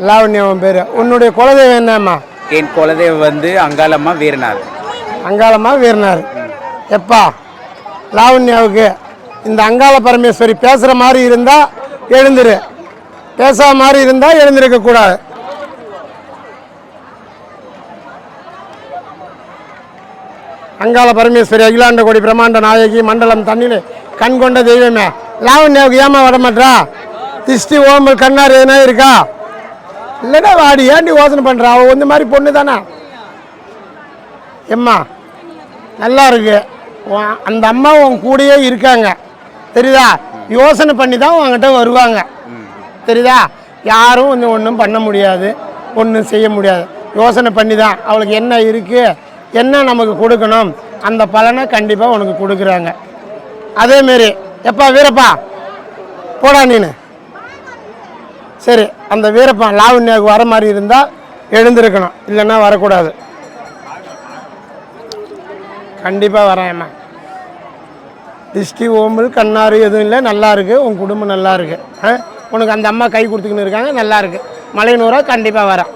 லாவண்யம் பேர். உன்னுடைய குலதெய்வம் என்னம்மா? என் குலதெய்வம் வந்து அங்காளம்மா வீரனார். அங்காளம்மா வீரனார். எப்பா லாவண்யாவுக்கு இந்த அங்காள பரமேஸ்வரி பேசுகிற மாதிரி இருந்தால் எழுந்துரு, பேசாத மாதிரி இருந்தால் எழுந்திருக்கக்கூடாது. அங்காள பரமேஸ்வரி அகிலாண்ட கோடி பிரம்மாண்ட நாயகி மண்டலம் தண்ணியில் கண் கொண்ட தெய்வமே, லாவண்யாவுக்கு ஏமா வரமாட்டா? திஷ்டி ஓம்பல் கண்ணார் எதுனா இருக்கா? இல்லைன்னா வாடி, ஏன்டி யோசனை பண்ணுறா? அவள் இந்த மாதிரி பொண்ணு தானே. எம்மா நல்லா இருக்கு, அந்த அம்மா உன் கூடயே இருக்காங்க தெரியுதா? யோசனை பண்ணி தான் உங்ககிட்ட வருவாங்க தெரியுதா? யாரும் வந்து ஒன்றும் பண்ண முடியாது, ஒன்றும் செய்ய முடியாது. யோசனை பண்ணி தான் அவளுக்கு என்ன இருக்குது, என்ன நமக்கு கொடுக்கணும், அந்த பலனை கண்டிப்பாக உனக்கு கொடுக்குறாங்க. அதேமாரி எப்பா வீரப்பா போடா நீனு. சரி, அந்த வீரப்பா லாவண்யாவுக்கு வர மாதிரி இருந்தால் எழுந்திருக்கணும், இல்லைன்னா வரக்கூடாது. கண்டிப்பாக வரேன்ம்மா. திஷ்டி ஓம்பல் கண்ணாறு எதுவும் இல்லை, நல்லா இருக்குது, உன் குடும்பம் நல்லா இருக்குது. உனக்கு அந்த அம்மா கை கொடுத்துக்கின்னு இருக்காங்க, நல்லா இருக்குது. மலையனூராக கண்டிப்பாக வரேன்.